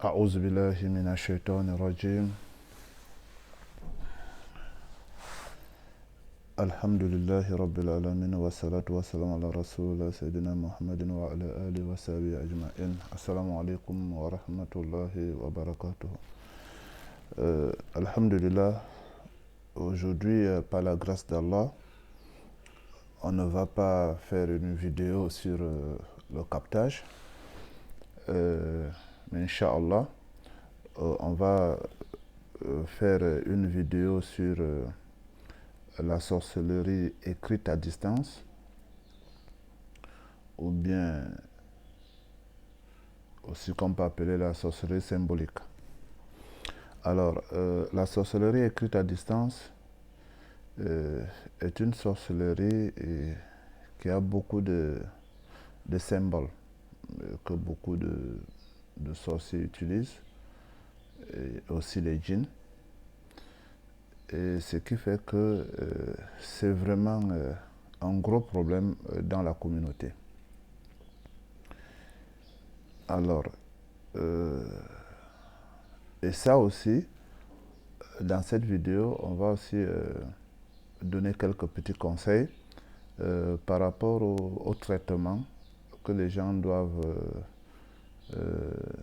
أعوذ بالله من الشيطان الرجيم. الحمد لله رب العالمين والصلاة والسلام على رسول الله سيدنا محمد وعلى آله وصحبه أجمعين. السلام عليكم ورحمة الله وبركاته. Alhamdulillah, aujourd'hui, par la grâce d'Allah, on ne va pas faire une vidéo sur le captage, mais Inch'Allah, on va faire une vidéo sur la sorcellerie écrite à distance, ou bien aussi qu'on peut appeler la sorcellerie symbolique. Alors, la sorcellerie écrite à distance est une sorcellerie qui a beaucoup de symboles que beaucoup de sorciers utilisent, et aussi les djinns. Et ce qui fait que c'est vraiment un gros problème dans la communauté. Alors, et ça aussi, dans cette vidéo, on va aussi donner quelques petits conseils par rapport au traitement que les gens doivent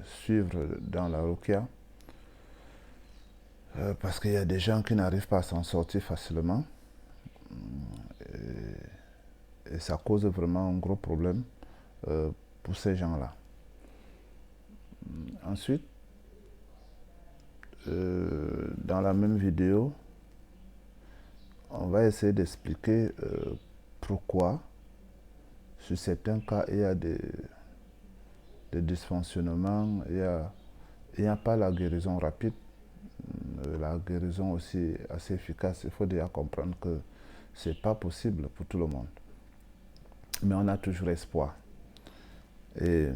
suivre dans la ruqya. Parce qu'il y a des gens qui n'arrivent pas à s'en sortir facilement. Et ça cause vraiment un gros problème pour ces gens-là. Ensuite, dans la même vidéo, on va essayer d'expliquer pourquoi, sur certains cas, il y a des dysfonctionnements, il n'y a pas la guérison rapide, la guérison aussi assez efficace. Il faut déjà comprendre que ce n'est pas possible pour tout le monde. Mais on a toujours espoir. Et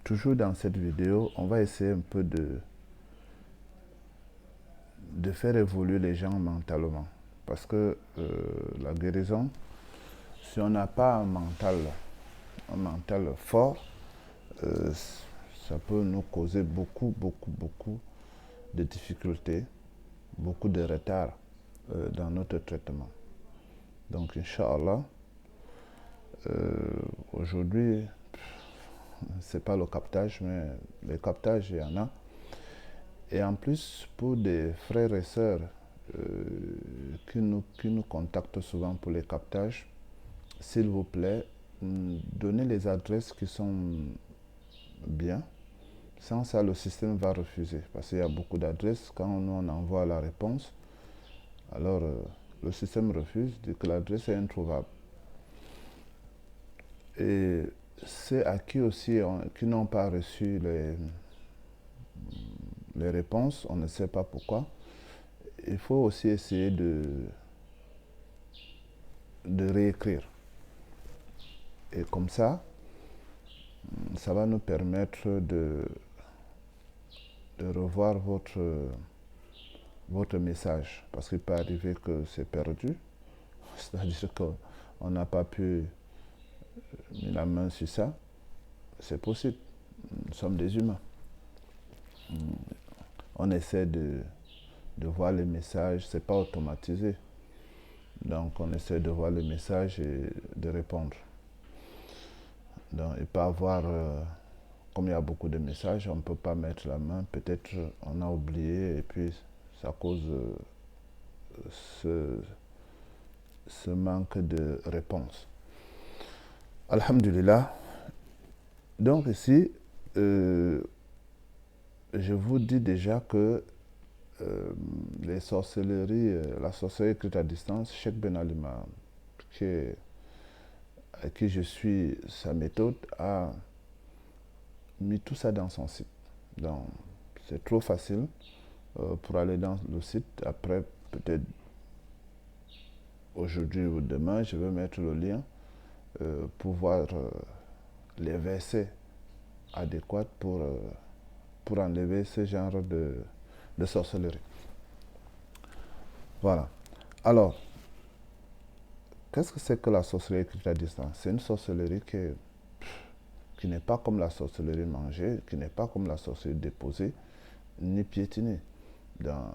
toujours dans cette vidéo, on va essayer un peu de faire évoluer les gens mentalement. Parce que la guérison, si on n'a pas un mental fort, ça peut nous causer beaucoup de difficultés, beaucoup de retard dans notre traitement. Donc, Inch'Allah, aujourd'hui, c'est pas le captage, mais le captage, il y en a. Et en plus, pour des frères et sœurs qui nous contactent souvent pour les captages, s'il vous plaît, donnez les adresses qui sont bien. Sans ça, le système va refuser. Parce qu'il y a beaucoup d'adresses. Quand on envoie la réponse, alors le système refuse, dit que l'adresse est introuvable. Et ceux à qui aussi qui n'ont pas reçu les réponses, on ne sait pas pourquoi, il faut aussi essayer de réécrire. Et comme ça va nous permettre de revoir votre message. Parce qu'il peut arriver que c'est perdu, c'est-à-dire qu'on n'a pas pu mettre la main sur ça. C'est possible, nous sommes des humains. On essaie de voir les messages, c'est pas automatisé. Donc on essaie de voir les messages et de répondre. Donc il peut y avoir, comme il y a beaucoup de messages, on ne peut pas mettre la main, peut-être on a oublié et puis ça cause ce manque de réponse. Alhamdulillah. Donc ici, je vous dis déjà que les sorcelleries, la sorcellerie écrite à distance, Cheikh Ben Alima, à qui je suis sa méthode, a mis tout ça dans son site. Donc c'est trop facile pour aller dans le site. Après, peut-être aujourd'hui ou demain, je vais mettre le lien pour voir les versets adéquats pour enlever ce genre de sorcellerie. Voilà. Alors, qu'est-ce que c'est que la sorcellerie écrite à distance? C'est une sorcellerie qui qui n'est pas comme la sorcellerie mangée, qui n'est pas comme la sorcellerie déposée, ni piétinée. Dans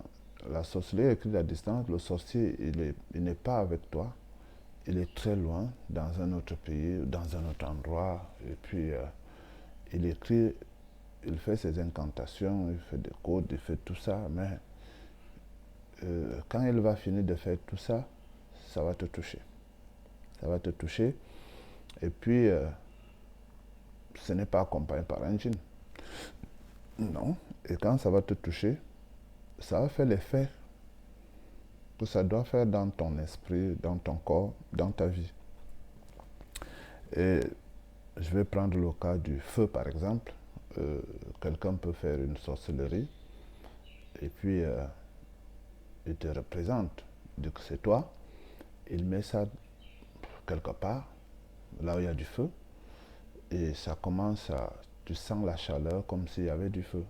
la sorcellerie écrite à distance, le sorcier, il n'est pas avec toi, il est très loin, dans un autre pays, dans un autre endroit, et puis il écrit, il fait ses incantations, il fait des codes, il fait tout ça, mais quand il va finir de faire tout ça, ça va te toucher. Ça va te toucher, et puis ce n'est pas accompagné par un djinn. Non, et quand ça va te toucher, ça va faire l'effet que ça doit faire dans ton esprit, dans ton corps, dans ta vie. Et je vais prendre le cas du feu, par exemple. Quelqu'un peut faire une sorcellerie et puis il te représente, il dit que c'est toi, il met ça quelque part, là où il y a du feu, et ça commence à... Tu sens la chaleur comme s'il y avait du feu.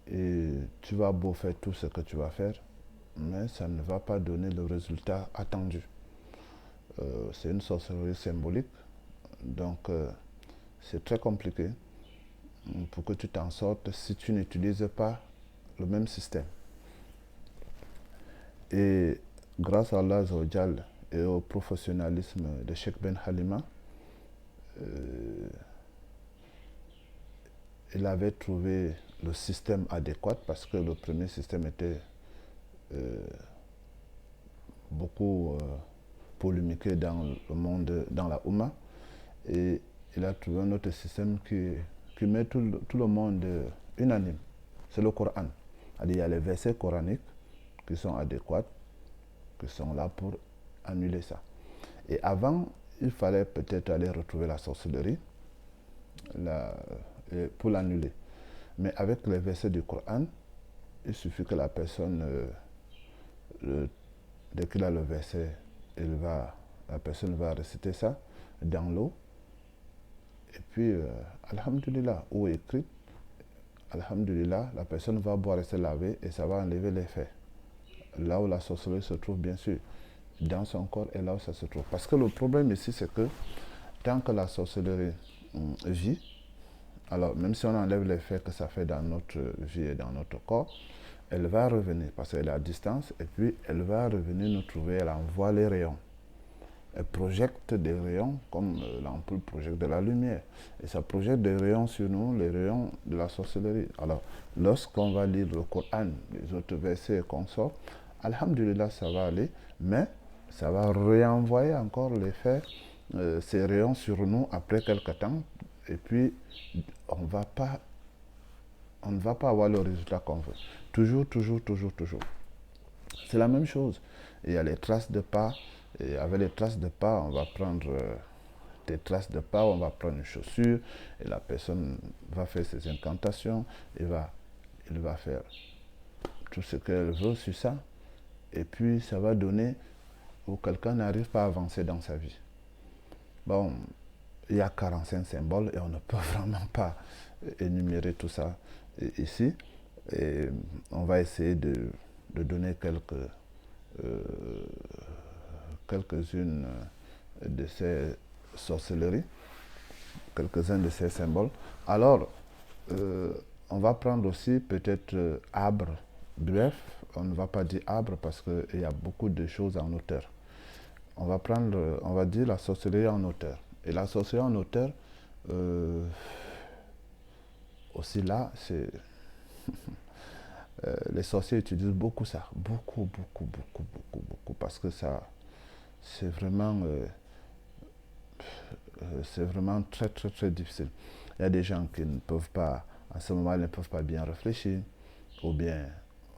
Et tu vas beau faire tout ce que tu vas faire, mais ça ne va pas donner le résultat attendu. C'est une sorcellerie symbolique, donc c'est très compliqué pour que tu t'en sortes si tu n'utilises pas le même système. Et grâce à Allah Azzawajal et au professionnalisme de Cheikh Ben Halima, il avait trouvé le système adéquat parce que le premier système était beaucoup polémiqué dans le monde, dans la Oumma, et il a trouvé un autre système qui met tout le monde unanime. C'est le Coran. Il y a les versets coraniques qui sont adéquats, qui sont là pour annuler ça. Et avant, il fallait peut-être aller retrouver la sorcellerie pour l'annuler. Mais avec les versets du Coran, il suffit que la personne, dès qu'il a le verset, la personne va réciter ça dans l'eau. Et puis, alhamdulillah, eau écrite, alhamdulillah, la personne va boire et se laver et ça va enlever l'effet. Là où la sorcellerie se trouve, bien sûr, dans son corps et là où ça se trouve. Parce que le problème ici, c'est que tant que la sorcellerie vit, alors même si on enlève l'effet que ça fait dans notre vie et dans notre corps, elle va revenir parce qu'elle est à distance et puis elle va revenir nous trouver, elle envoie les rayons. Elle projette des rayons comme l'ampoule projette de la lumière. Et ça projette des rayons sur nous, les rayons de la sorcellerie. Alors, lorsqu'on va lire le Coran, les autres versets qu'on sort, alhamdulillah, ça va aller, mais ça va réenvoyer encore l'effet, ces rayons sur nous après quelque temps. Et puis, on ne va pas avoir le résultat qu'on veut. Toujours, toujours, toujours, toujours. C'est la même chose. Il y a les traces de pas. Et avec les traces de pas, on va prendre des traces de pas, on va prendre une chaussure et la personne va faire ses incantations, il va faire tout ce qu'elle veut sur ça. Et puis ça va donner où quelqu'un n'arrive pas à avancer dans sa vie. Bon, il y a 45 symboles et on ne peut vraiment pas énumérer tout ça ici. Et on va essayer de donner quelques-unes de ces sorcelleries, quelques-uns de ces symboles. Alors, on va prendre aussi peut-être arbre. Bref, on ne va pas dire arbre parce qu'il y a beaucoup de choses en hauteur. On va dire la sorcellerie en hauteur. Et la sorcellerie en hauteur, aussi là, c'est... les sorciers utilisent beaucoup ça. Beaucoup, parce que ça... c'est vraiment très, très, très difficile. Il y a des gens qui ne peuvent pas, à ce moment, ils ne peuvent pas bien réfléchir, ou bien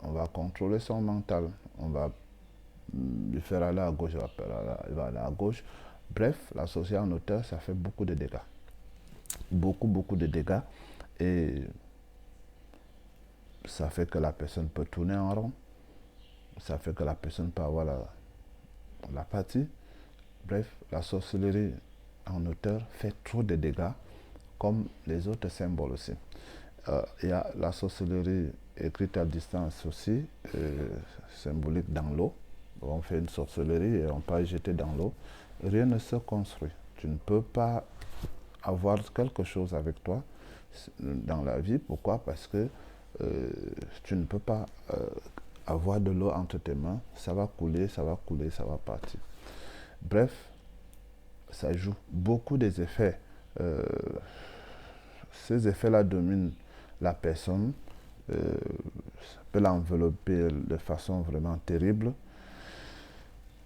on va contrôler son mental, on va lui faire aller à gauche, il va aller à gauche. Bref, la sorcellerie en hauteur, ça fait beaucoup de dégâts. Beaucoup de dégâts. Et ça fait que la personne peut tourner en rond. Ça fait que la personne peut avoir l'apathie. Bref, la sorcellerie en hauteur fait trop de dégâts, comme les autres symboles aussi. Il y a la sorcellerie écrite à distance aussi, symbolique dans l'eau. On fait une sorcellerie et on peut jeter dans l'eau. Rien ne se construit. Tu ne peux pas avoir quelque chose avec toi dans la vie. Pourquoi? Parce que tu ne peux pas avoir de l'eau entre tes mains. Ça va couler, ça va couler, ça va partir. Bref, ça joue beaucoup des effets. Ces effets-là dominent la personne, ça peut l'envelopper de façon vraiment terrible.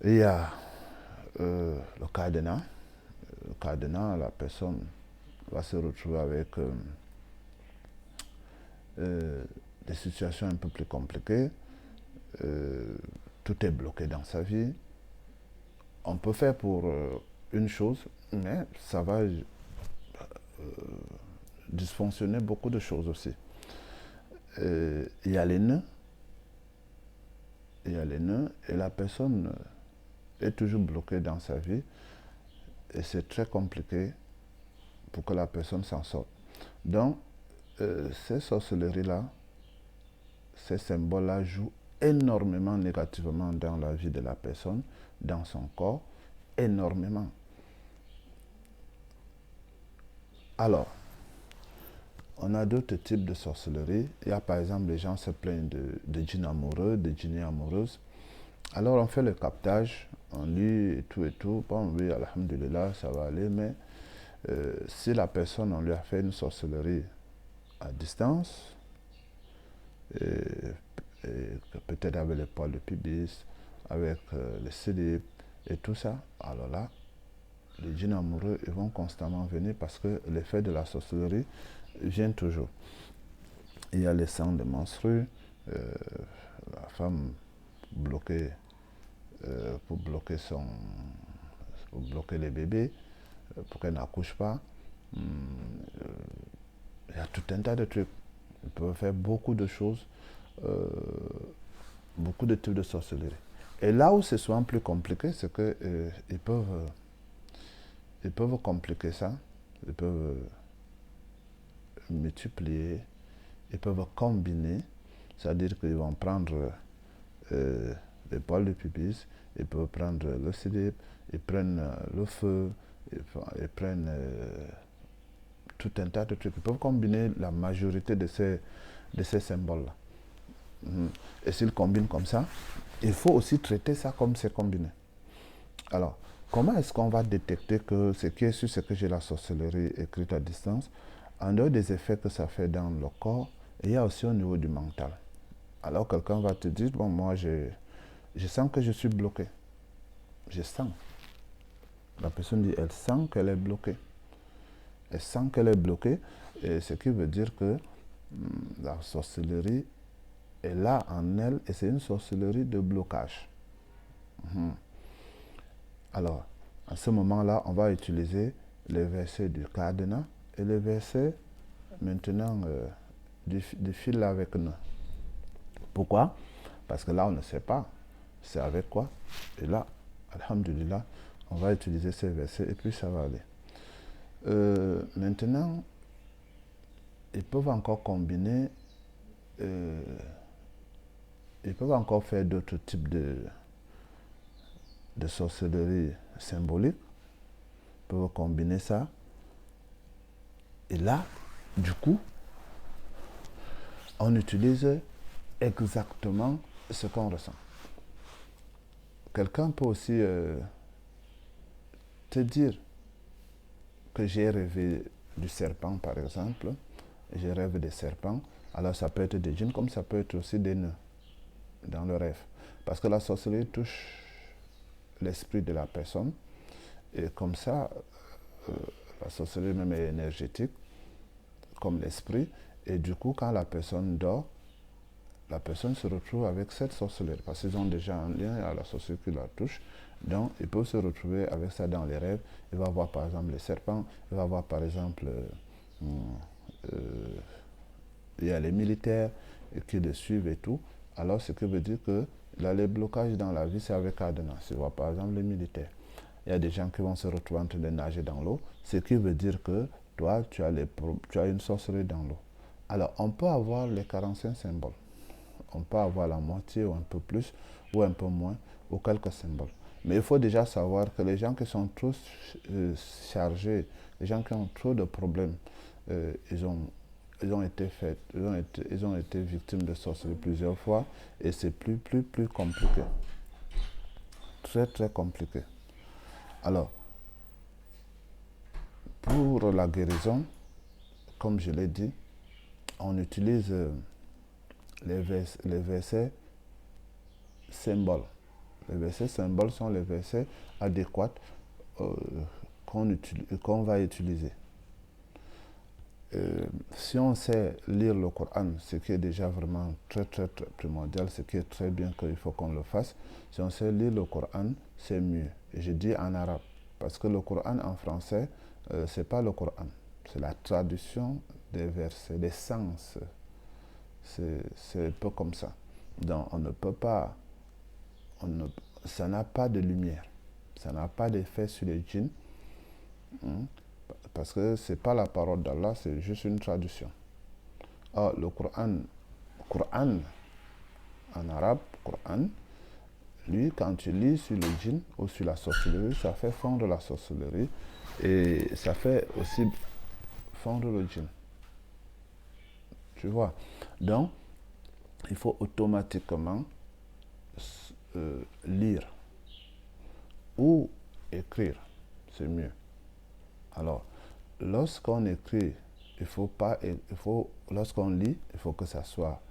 Et il y a le cadenas. Le cadenas, la personne va se retrouver avec des situations un peu plus compliquées. Tout est bloqué dans sa vie. On peut faire pour une chose, mais ça va dysfonctionner beaucoup de choses aussi. Il y a les nœuds. Il y a les nœuds et la personne est toujours bloquée dans sa vie et c'est très compliqué pour que la personne s'en sorte. Donc, ces sorcelleries-là, ces symboles-là jouent énormément négativement dans la vie de la personne, dans son corps, énormément. Alors, on a d'autres types de sorcellerie. Il y a par exemple, les gens se plaignent de djinns amoureux, de djinnées amoureuses. Alors on fait le captage, on lit et tout. Bon, oui, alhamdulillah, ça va aller, mais si la personne, on lui a fait une sorcellerie à distance, et peut-être avec les poils de pubis, avec les slip et tout ça, alors là, les djinns amoureux ils vont constamment venir parce que l'effet de la sorcellerie vient toujours. Il y a les sangs de menstrues, la femme bloquée pour bloquer les bébés, pour qu'elle n'accouche pas. Il y a tout un tas de trucs. Ils peuvent faire beaucoup de choses, beaucoup de types de sorcellerie. Et là où c'est souvent plus compliqué, c'est qu'ils peuvent compliquer ça, ils peuvent multiplier, ils peuvent combiner, c'est-à-dire qu'ils vont prendre les poils de pubis, ils peuvent prendre le slip, ils prennent le feu, ils prennent tout un tas de trucs. Ils peuvent combiner la majorité de ces symboles-là. Et s'ils combinent comme ça, il faut aussi traiter ça comme c'est combiné. Alors, comment est-ce qu'on va détecter que ce qui est sûr, c'est que j'ai la sorcellerie écrite à distance? En dehors des effets que ça fait dans le corps, il y a aussi au niveau du mental. Alors, quelqu'un va te dire, bon, moi, je sens que je suis bloqué. Je sens. La personne dit, elle sent qu'elle est bloquée. Elle sent qu'elle est bloquée, et ce qui veut dire que la sorcellerie est là en elle, et c'est une sorcellerie de blocage. Alors, à ce moment-là, on va utiliser les versets du cadenas et les versets maintenant du fil avec nous. Pourquoi? Parce que là, on ne sait pas c'est avec quoi. Et là, alhamdulillah, on va utiliser ces versets et puis ça va aller. Maintenant, ils peuvent encore combiner, ils peuvent encore faire d'autres types de sorcellerie symbolique, ils peuvent combiner ça. Et là, du coup, on utilise exactement ce qu'on ressent. Quelqu'un peut aussi te dire que j'ai rêvé du serpent, par exemple. J'ai rêvé des serpents. Alors ça peut être des djinns, comme ça peut être aussi des nœuds dans le rêve. Parce que la sorcellerie touche l'esprit de la personne. Et comme ça, la sorcellerie même est énergétique, comme l'esprit. Et du coup, quand la personne dort, la personne se retrouve avec cette sorcellerie. Parce qu'ils ont déjà un lien à la sorcellerie qui la touche. Donc, ils peuvent se retrouver avec ça dans les rêves. Il va voir par exemple les serpents. Il va voir par exemple, il y a les militaires qui le suivent et tout. Alors, ce qui veut dire que là, les blocages dans la vie, c'est avec cadenas. Tu vois par exemple les militaires. Il y a des gens qui vont se retrouver en train de nager dans l'eau. Ce qui veut dire que toi, tu as une sorcellerie dans l'eau. Alors, on peut avoir les 45 symboles. On peut avoir la moitié ou un peu plus, ou un peu moins, ou quelques symboles. Mais il faut déjà savoir que les gens qui sont trop chargés, les gens qui ont trop de problèmes, ils ont été victimes de sorcellerie plusieurs fois et c'est plus compliqué. Très, très compliqué. Alors, pour la guérison, comme je l'ai dit, on utilise les versets symboles. Les versets symboles sont les versets adéquats qu'on va utiliser. Si on sait lire le Coran, ce qui est déjà vraiment très primordial, ce qui est très bien qu'il faut qu'on le fasse, si on sait lire le Coran, c'est mieux. Et je dis en arabe, parce que le Coran en français, c'est pas le Coran, c'est la traduction des versets, des sens. C'est un peu comme ça. Donc on ne peut pas, ça n'a pas de lumière, ça n'a pas d'effet sur les djinns. Parce que ce n'est pas la parole d'Allah, c'est juste une traduction. Or, le Coran en arabe, Coran, lui, quand tu lis sur le djinn ou sur la sorcellerie, ça fait fondre la sorcellerie et ça fait aussi fondre le djinn. Tu vois? Donc, il faut automatiquement lire ou écrire, c'est mieux. Alors, lorsqu'on écrit, lorsqu'on lit, il faut que ça soit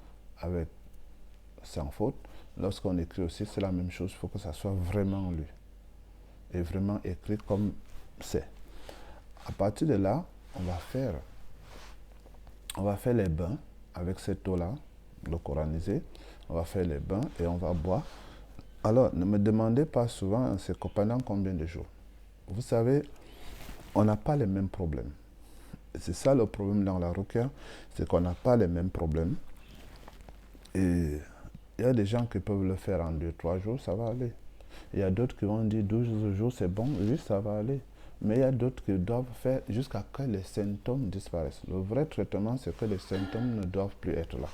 sans faute. Lorsqu'on écrit aussi, c'est la même chose, il faut que ça soit vraiment lu et vraiment écrit comme c'est. À partir de là, on va faire les bains avec cette eau-là, le coranisé. On va faire les bains et on va boire. Alors, ne me demandez pas souvent, c'est pendant combien de jours? Vous savez, on n'a pas les mêmes problèmes. C'est ça le problème dans la ruqya, c'est qu'on n'a pas les mêmes problèmes. Et il y a des gens qui peuvent le faire en 2-3 jours, ça va aller. Il y a d'autres qui vont dire 12 jours, c'est bon, oui, ça va aller. Mais il y a d'autres qui doivent faire jusqu'à ce que les symptômes disparaissent. Le vrai traitement, c'est que les symptômes ne doivent plus être là.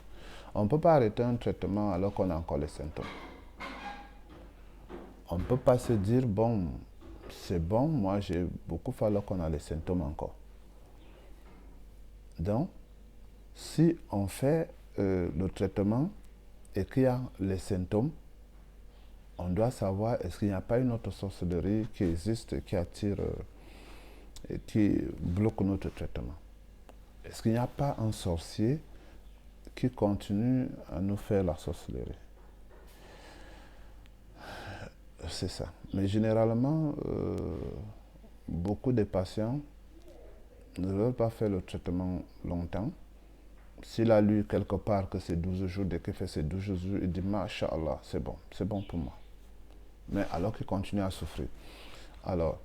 On ne peut pas arrêter un traitement alors qu'on a encore les symptômes. On ne peut pas se dire, bon, c'est bon, moi j'ai beaucoup fait alors qu'on a les symptômes encore. Donc, si on fait le traitement et qu'il y a les symptômes, on doit savoir est-ce qu'il n'y a pas une autre sorcellerie qui existe, qui attire et qui bloque notre traitement. Est-ce qu'il n'y a pas un sorcier qui continue à nous faire la sorcellerie? C'est ça. Mais généralement, beaucoup de patients ne veulent pas faire le traitement longtemps. S'il a lu quelque part que c'est 12 jours, dès qu'il fait ces 12 jours, il dit Masha'Allah, c'est bon pour moi. Mais alors qu'il continue à souffrir. Alors,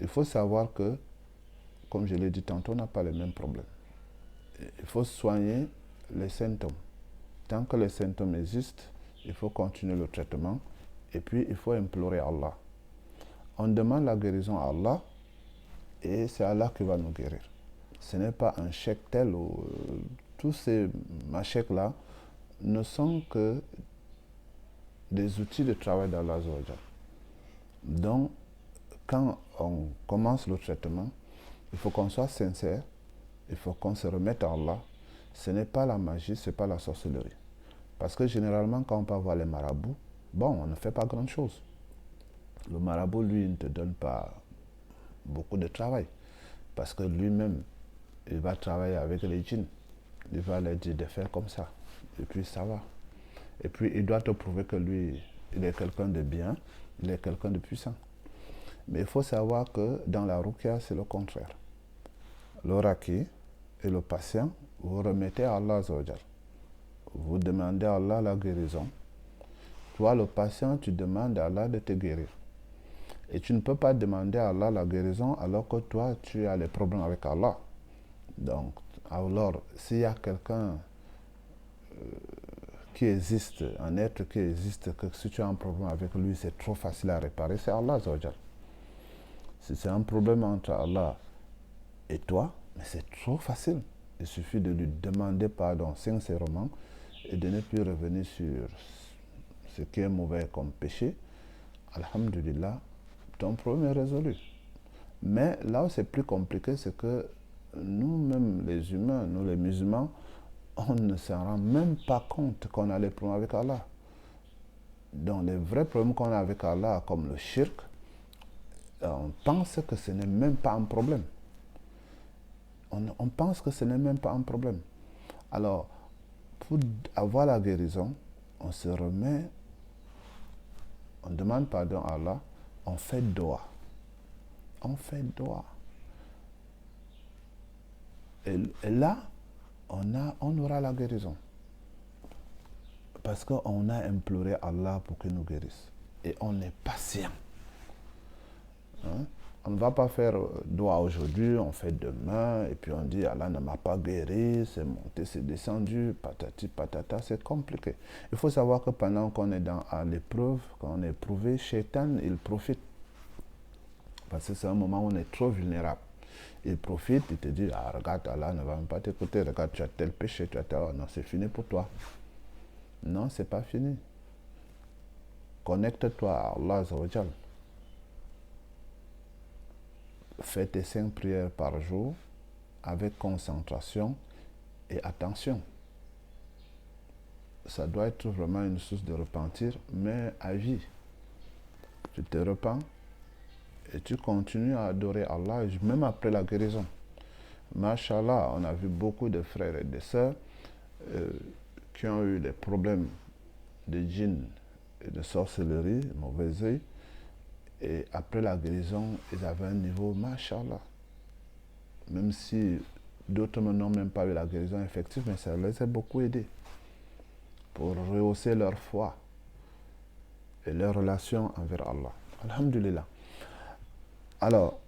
il faut savoir que, comme je l'ai dit tantôt, on n'a pas les mêmes problèmes. Il faut soigner les symptômes. Tant que les symptômes existent, il faut continuer le traitement et puis il faut implorer Allah. On demande la guérison à Allah et c'est Allah qui va nous guérir. Ce n'est pas un chèque tel ou tous ces chèques-là ne sont que des outils de travail d'Allah. Donc, quand on commence le traitement, il faut qu'on soit sincère, il faut qu'on se remette à Allah. Ce n'est pas la magie, ce n'est pas la sorcellerie. Parce que généralement, quand on part voir les marabouts, bon, on ne fait pas grand-chose. Le marabout, lui, il ne te donne pas beaucoup de travail. Parce que lui-même, il va travailler avec les djinns. Il va leur dire de faire comme ça. Et puis ça va. Et puis il doit te prouver que lui, il est quelqu'un de bien, il est quelqu'un de puissant. Mais il faut savoir que dans la ruqya, c'est le contraire. Le raki et le patient, vous remettez à Allah Azawajal. Vous demandez à Allah la guérison. Toi, le patient, tu demandes à Allah de te guérir. Et tu ne peux pas demander à Allah la guérison alors que toi, tu as les problèmes avec Allah. Donc, alors, s'il y a quelqu'un qui existe, un être qui existe, que si tu as un problème avec lui, c'est trop facile à réparer, c'est Allah Azawajal. Si c'est un problème entre Allah et toi, mais c'est trop facile. Il suffit de lui demander pardon sincèrement et de ne plus revenir sur ce qui est mauvais comme péché. alhamdulillah, ton problème est résolu. Mais là où c'est plus compliqué, c'est que nous-mêmes, les humains, nous les musulmans, on ne se rend même pas compte qu'on a les problèmes avec Allah. Donc les vrais problèmes qu'on a avec Allah, comme le shirk, on pense que ce n'est même pas un problème. On pense que ce n'est même pas un problème. Alors, pour avoir la guérison, on se remet, on demande pardon à Allah, on fait dua. On fait dua. Et là, on aura la guérison. Parce qu'on a imploré Allah pour qu'il nous guérisse. Et on est patient. Hein? On ne va pas faire dua aujourd'hui, on fait demain, et puis on dit Allah ne m'a pas guéri, c'est monté, c'est descendu, patati patata, c'est compliqué. Il faut savoir que pendant qu'on est à l'épreuve, quand on est éprouvé, Shaitan, il profite. Parce que c'est un moment où on est trop vulnérable. Il profite, il te dit, ah, regarde, Allah ne va même pas t'écouter, regarde, tu as tel péché, tu as tel... Non, c'est fini pour toi. Non, c'est pas fini. Connecte-toi à Allah Azzawajal. Fais tes 5 prières par jour avec concentration et attention. Ça doit être vraiment une source de repentir, mais à vie. Tu te repens et tu continues à adorer Allah, même après la guérison. Mashallah, on a vu beaucoup de frères et de sœurs qui ont eu des problèmes de djinn et de sorcellerie, mauvais œil, et après la guérison, ils avaient un niveau, mashallah. Même si d'autres n'ont même pas eu la guérison effective, mais ça les a beaucoup aidés pour rehausser leur foi et leur relation envers Allah. Alhamdulillah. Alors,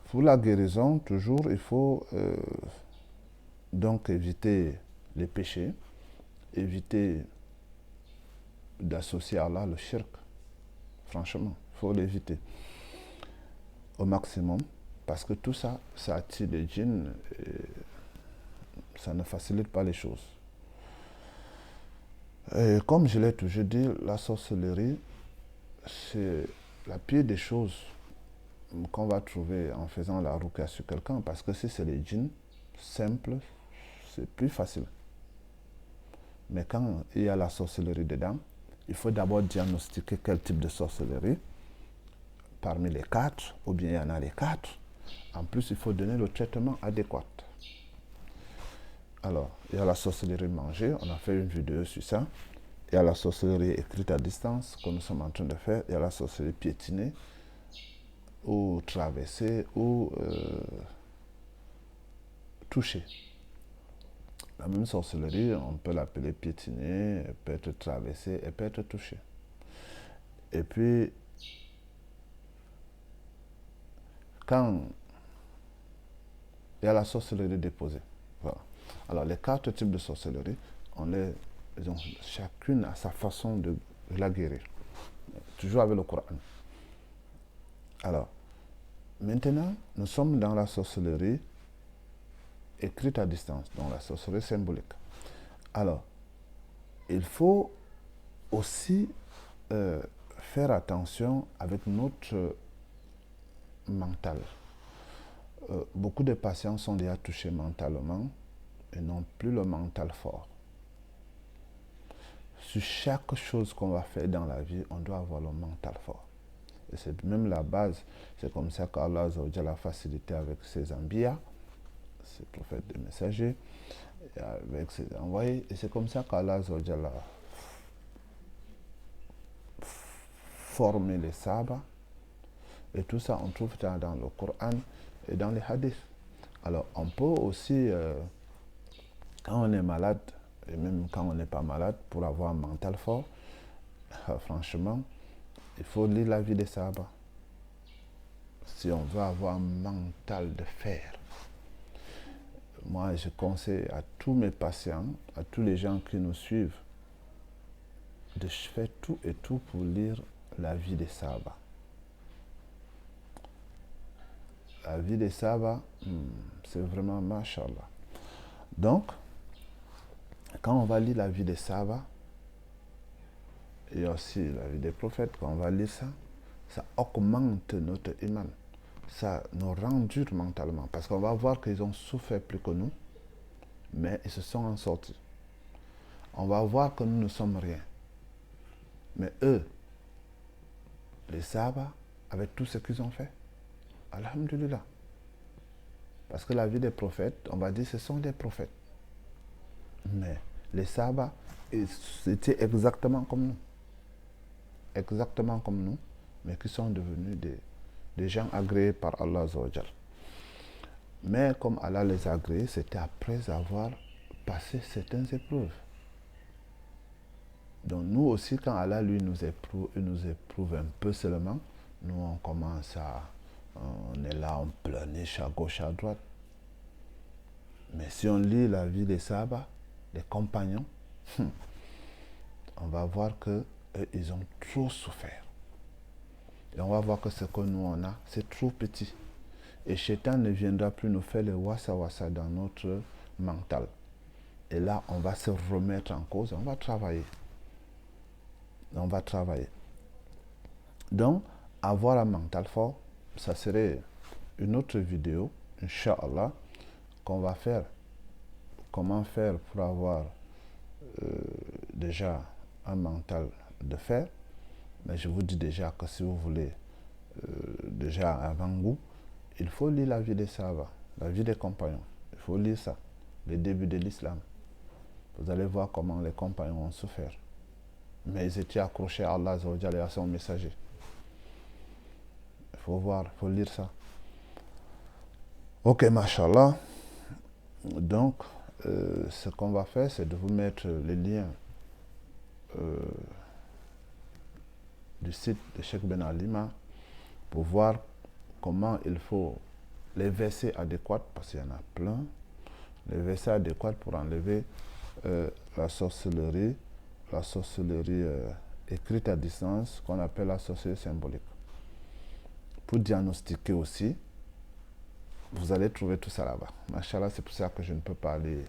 pour la guérison, toujours, il faut donc éviter les péchés, éviter d'associer à Allah le shirk. Franchement, il faut l'éviter au maximum, parce que tout ça, ça attire les djinns et ça ne facilite pas les choses. Et comme je l'ai toujours dit, la sorcellerie, c'est la pire des choses qu'on va trouver en faisant la ruqya sur quelqu'un, parce que si c'est les djinns, simple, c'est plus facile. Mais quand il y a la sorcellerie dedans, il faut d'abord diagnostiquer quel type de sorcellerie, parmi les 4, ou bien il y en a les 4. En plus, il faut donner le traitement adéquat. Alors, il y a la sorcellerie mangée, on a fait une vidéo sur ça. Il y a la sorcellerie écrite à distance, que nous sommes en train de faire. Il y a la sorcellerie piétinée, ou traversée, ou touchée. La même sorcellerie, on peut l'appeler piétinée, elle peut être traversée, elle peut être touchée. Et puis, quand il y a la sorcellerie déposée, voilà. Alors, les 4 types de sorcellerie, chacune a sa façon de la guérir. Toujours avec le Coran. Alors, maintenant, nous sommes dans la sorcellerie écrite à distance, dans la sorcellerie symbolique. Alors, il faut aussi faire attention avec notre mental. Beaucoup de patients sont déjà touchés mentalement et n'ont plus le mental fort. Sur chaque chose qu'on va faire dans la vie, on doit avoir le mental fort. Et c'est même la base. C'est comme ça qu'Allah a facilité avec ses enbias, ses prophètes et messagers, et avec ses envoyés. Et c'est comme ça qu'Allah a formé les sabbats. Et tout ça, on trouve dans le Coran et dans les hadiths. Alors, on peut aussi, quand on est malade, et même quand on n'est pas malade, pour avoir un mental fort, franchement, il faut lire la vie des sabbats. Si on veut avoir un mental de fer. Moi, je conseille à tous mes patients, à tous les gens qui nous suivent, de faire tout et tout pour lire la vie des sabbats. La vie des sabbats, c'est vraiment mashallah. Donc, quand on va lire la vie des sabbats, Il y a aussi la vie des prophètes. Quand on va lire ça, ça augmente notre iman. Ça nous rend durs mentalement. Parce qu'on va voir qu'ils ont souffert plus que nous, mais ils se sont en sortis. On va voir que nous ne sommes rien. Mais eux, les Sahaba, avec tout ce qu'ils ont fait, alhamdulillah. Parce que la vie des prophètes, on va dire ce sont des prophètes. Mais les Sahaba, c'était exactement comme nous. Exactement comme nous, mais qui sont devenus des gens agréés par Allah Azzawajal. Mais comme Allah les a agréés, c'était après avoir passé certaines épreuves. Donc nous aussi, quand Allah lui nous éprouve un peu seulement, nous on commence on est là, on pleurniche à gauche, à droite. Mais si on lit la vie des Sahaba, des compagnons, on va voir qu'ils ont trop souffert. Et on va voir que ce que nous on a, c'est trop petit. Et Shaitan ne viendra plus nous faire le wassa-wassa dans notre mental. Et là, on va se remettre en cause, on va travailler. On va travailler. Donc, avoir un mental fort, ça serait une autre vidéo, Inch'Allah, qu'on va faire. Comment faire pour avoir déjà un mental de fer. Mais je vous dis déjà que si vous voulez déjà avant-goût, il faut lire la vie des Sahaba, la vie des compagnons. Il faut lire ça, les débuts de l'islam. Vous allez voir comment les compagnons ont souffert. Mais ils étaient accrochés à Allah et à son messager. Il faut voir, il faut lire ça. Ok, mashallah. Donc, ce qu'on va faire, c'est de vous mettre les liens du site de Cheikh Ben Alima pour voir comment il faut les versets adéquats, parce qu'il y en a plein, les versets adéquats pour enlever la sorcellerie écrite à distance, qu'on appelle la sorcellerie symbolique. Pour diagnostiquer aussi, vous allez trouver tout ça là-bas. Machallah, c'est pour ça que je ne peux pas aller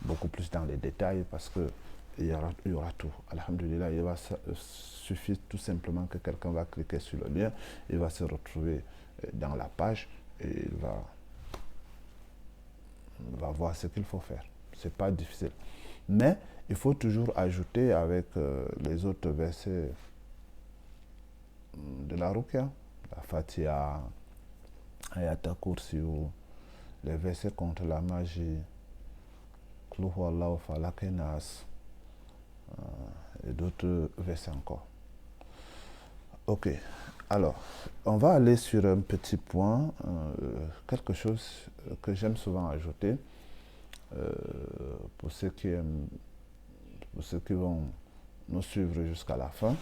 beaucoup plus dans les détails, parce que il y aura tout. Alhamdulillah, il va suffire tout simplement que quelqu'un va cliquer sur le lien, il va se retrouver dans la page et il va voir ce qu'il faut faire. C'est pas difficile. Mais il faut toujours ajouter avec les autres versets de la Ruqya, la Fatiha, Ayat Kursi, ou les versets contre la magie, Qul Huwallahu Falaq et Nas, et d'autres versets encore. Ok, alors, on va aller sur un petit point, quelque chose que j'aime souvent ajouter, pour ceux qui vont nous suivre jusqu'à la fin,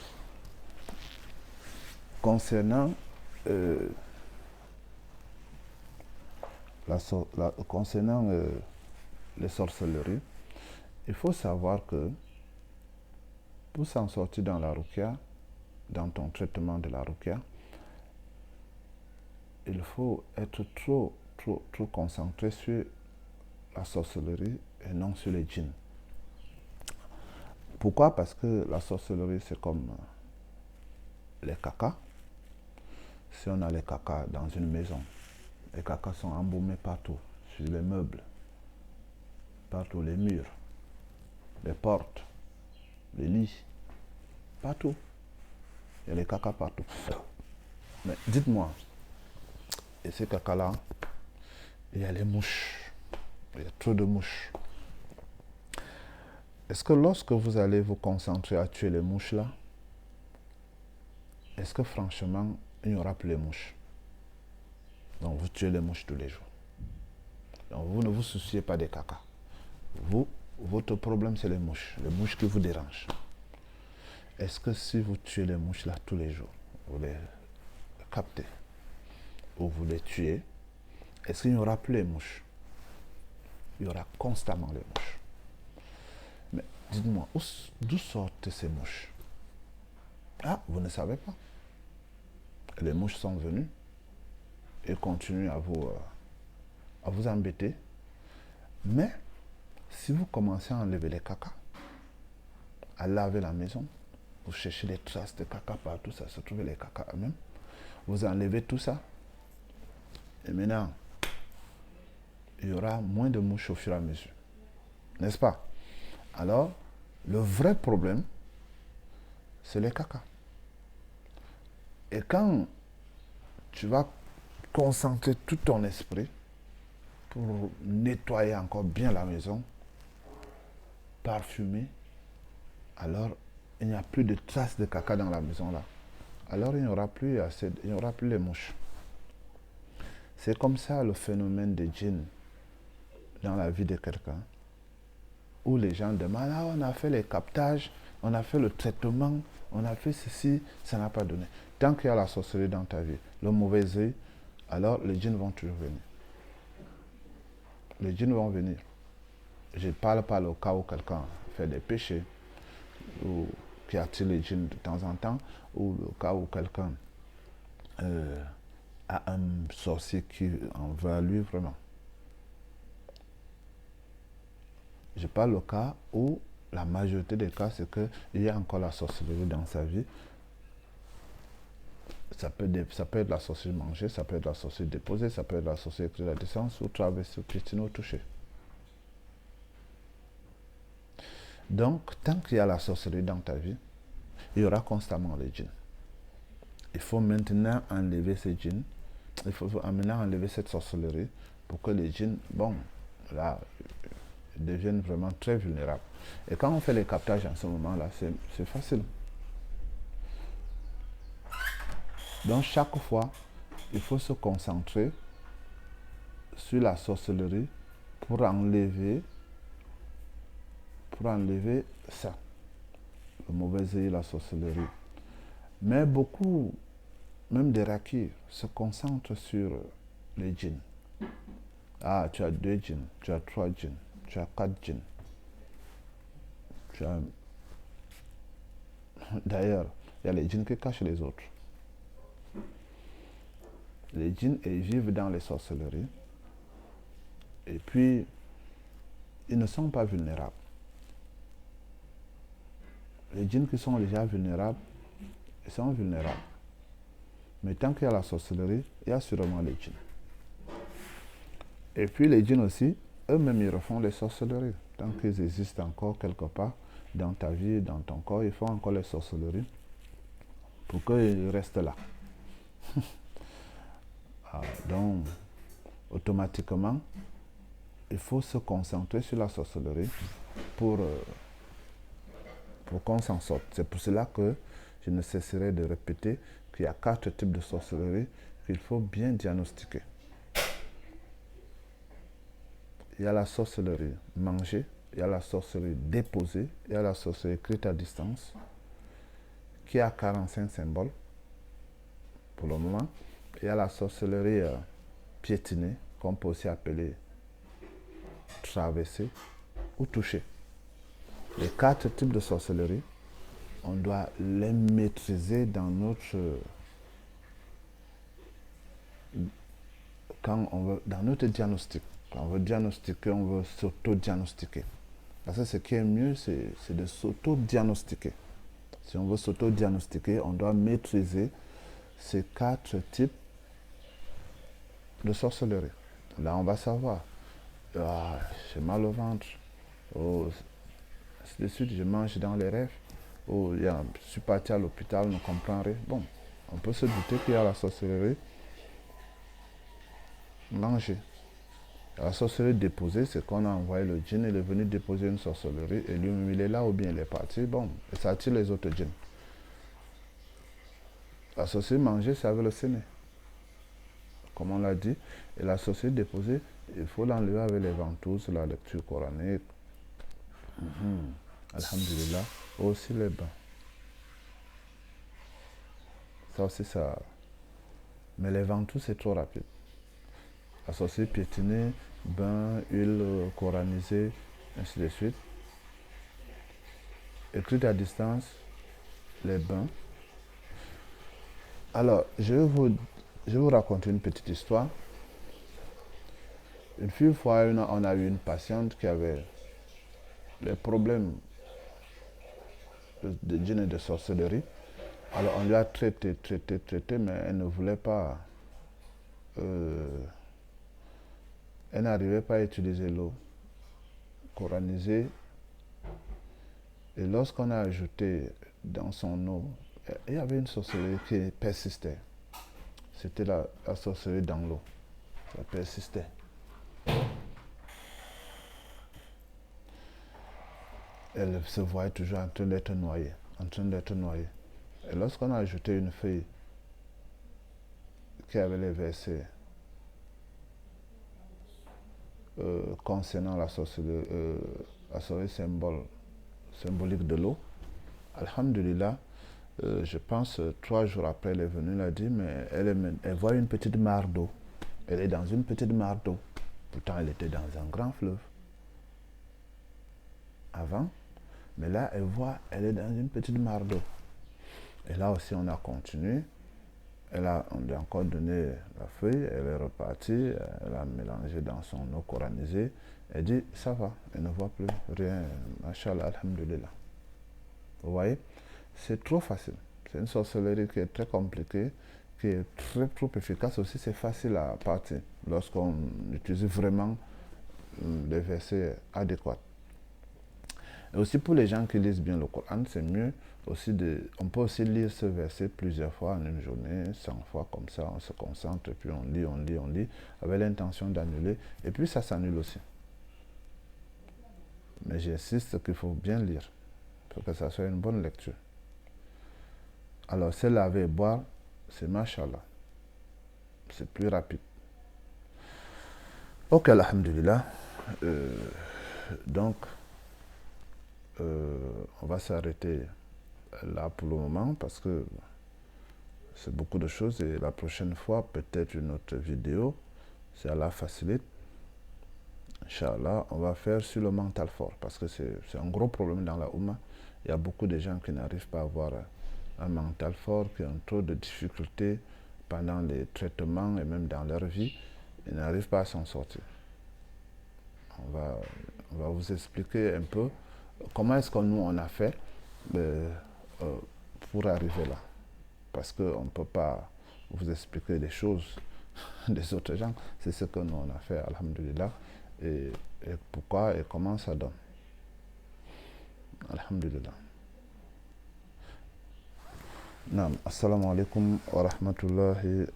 concernant les sorcelleries. Il faut savoir que pour s'en sortir dans la Ruqya, dans ton traitement de la Ruqya, il faut être trop concentré sur la sorcellerie et non sur les djinns. Pourquoi? Parce que la sorcellerie, c'est comme les cacas. Si on a les cacas dans une maison, les cacas sont embaumés partout, sur les meubles, partout, les murs, les portes, les lits, partout. Il y a les cacas partout. Mais dites-moi, et ces cacas-là, il y a les mouches. Il y a trop de mouches. Est-ce que lorsque vous allez vous concentrer à tuer les mouches là, est-ce que franchement, il n'y aura plus les mouches? Donc vous tuez les mouches tous les jours. Donc vous ne vous souciez pas des cacas. Votre problème c'est les mouches qui vous dérangent. Est-ce que si vous tuez les mouches là tous les jours, vous les captez ou vous les tuez, est-ce qu'il n'y aura plus les mouches? Il y aura constamment les mouches. Mais dites-moi, d'où sortent ces mouches? Ah, vous ne savez pas. Les mouches sont venues et continuent à vous embêter. Mais si vous commencez à enlever les cacas, à laver la maison, Vous cherchez les traces de caca partout, ça se trouve les caca eux-mêmes. Vous enlevez tout ça. Et maintenant, il y aura moins de mouches au fur et à mesure. N'est-ce pas? Alors, le vrai problème, c'est les caca. Et quand tu vas concentrer tout ton esprit pour nettoyer encore bien la maison, parfumer, alors il n'y a plus de traces de caca dans la maison là. Alors il n'y aura plus les mouches. C'est comme ça le phénomène des djinns dans la vie de quelqu'un, où les gens demandent, ah, on a fait les captages, on a fait le traitement, on a fait ceci, ça n'a pas donné. Tant qu'il y a la sorcellerie dans ta vie, le mauvais œil, alors les djinns vont toujours venir. Les djinns vont venir. Je ne parle pas le cas où quelqu'un fait des péchés, ou qui attire les djinns de temps en temps, ou le cas où quelqu'un a un sorcier qui en veut à lui vraiment. Je parle le cas où la majorité des cas, c'est qu'il y a encore la sorcellerie dans sa vie. Ça peut être la sorcellerie mangée, ça peut être la sorcellerie déposée, ça peut être la sorcellerie de la distance, ou traverser, ou piétiner, ou toucher. Donc, tant qu'il y a la sorcellerie dans ta vie, il y aura constamment les djinns. Il faut maintenant enlever ces djinns. Il faut maintenant enlever cette sorcellerie pour que les djinns, bon, là, deviennent vraiment très vulnérables. Et quand on fait les captages en ce moment-là, c'est facile. Donc, chaque fois, il faut se concentrer sur la sorcellerie pour enlever ça, le mauvais œil, la sorcellerie. Mais beaucoup, même des rakirs, se concentrent sur les djinns. Ah, tu as 2 djinns, tu as 3 djinns, tu as 4 djinns. D'ailleurs, il y a les djinns qui cachent les autres. Les djinns, ils vivent dans les sorcelleries. Et puis, ils ne sont pas vulnérables. Les djinns qui sont déjà vulnérables, ils sont vulnérables. Mais tant qu'il y a la sorcellerie, il y a sûrement les djinns. Et puis les djinns aussi, eux-mêmes, ils refont les sorcelleries. Tant qu'ils existent encore quelque part dans ta vie, dans ton corps, ils font encore les sorcelleries pour qu'ils restent là. Donc, automatiquement, il faut se concentrer sur la sorcellerie pour qu'on s'en sorte. C'est pour cela que je ne cesserai de répéter qu'il y a 4 types de sorcellerie qu'il faut bien diagnostiquer. Il y a la sorcellerie mangée, il y a la sorcellerie déposée, il y a la sorcellerie écrite à distance, qui a 45 symboles pour le moment. Il y a la sorcellerie piétinée, qu'on peut aussi appeler traverser ou toucher. Les 4 types de sorcellerie, on doit les maîtriser dans notre diagnostic. Quand on veut diagnostiquer, on veut s'auto-diagnostiquer. Parce que ce qui est mieux, c'est de s'auto-diagnostiquer. Si on veut s'auto-diagnostiquer, on doit maîtriser ces 4 types de sorcellerie. Là, on va savoir. Ah, j'ai mal au ventre. Oh, ainsi de suite, je mange dans les rêves. Oh, je suis parti à l'hôpital, ne comprends rien. Bon, on peut se douter qu'il y a la sorcellerie mangée. La sorcellerie déposée, c'est qu'on a envoyé le djinn, il est venu déposer une sorcellerie et lui-même il est là ou bien il est parti. Bon, et ça attire les autres djinns. La sorcellerie mangée, c'est avec le séné. Comme on l'a dit. Et la sorcellerie déposée, il faut l'enlever avec les ventouses, la lecture coranique. Alhamdulillah. Aussi les bains. Ça aussi, ça. Mais les ventouses, c'est trop rapide. La sorcellerie piétinée, bain, huile coranisée, ainsi de suite. Écrite à distance, les bains. Alors, je vais vous raconter une petite histoire. Une fois, on a eu une patiente qui avait les problèmes de djinn et de sorcellerie. Alors on lui a traité, mais elle ne voulait pas. Elle n'arrivait pas à utiliser l'eau coranisée. Et lorsqu'on a ajouté dans son eau, il y avait une sorcellerie qui persistait. C'était la sorcellerie dans l'eau. Ça persistait. Elle se voyait toujours en train d'être noyée. Et lorsqu'on a ajouté une feuille qui avait les versets concernant la sorcellerie symbolique de l'eau, alhamdulillah, je pense 3 jours après, elle est venue, elle a dit, mais elle voit une petite mare d'eau. Elle est dans une petite mare d'eau. Pourtant, elle était dans un grand fleuve avant. Mais là, elle est dans une petite mare d'eau. Et là aussi, on a continué. On lui a encore donné la feuille, elle est repartie, elle a mélangé dans son eau coranisée. Elle dit, ça va, elle ne voit plus rien. Machallah, alhamdulillah. Vous voyez, c'est trop facile. C'est une sorcellerie qui est très compliquée, qui est trop efficace aussi. C'est facile à partir lorsqu'on utilise vraiment les versets adéquats. Et aussi pour les gens qui lisent bien le Coran, c'est mieux aussi on peut aussi lire ce verset plusieurs fois en une journée, 100 fois comme ça, on se concentre, puis on lit, avec l'intention d'annuler, et puis ça s'annule aussi. Mais j'insiste qu'il faut bien lire, pour que ça soit une bonne lecture. Alors, se laver et boire, c'est mashallah. C'est plus rapide. Ok, alhamdulillah. Donc, on va s'arrêter là pour le moment parce que c'est beaucoup de choses et la prochaine fois, peut-être une autre vidéo, si Allah facilite. Inch'Allah, on va faire sur le mental fort parce que c'est un gros problème dans la Oumma. Il y a beaucoup de gens qui n'arrivent pas à avoir un mental fort, qui ont trop de difficultés pendant les traitements et même dans leur vie. Ils n'arrivent pas à s'en sortir. On va vous expliquer un peu comment est-ce que nous on a fait pour arriver là. Parce qu'on ne peut pas vous expliquer des choses des autres gens. C'est ce que nous on a fait, alhamdulillah. Et pourquoi et comment ça donne. Alhamdulillah. Naam, assalamu alaikum wa rahmatullahi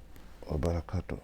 wa barakatuh.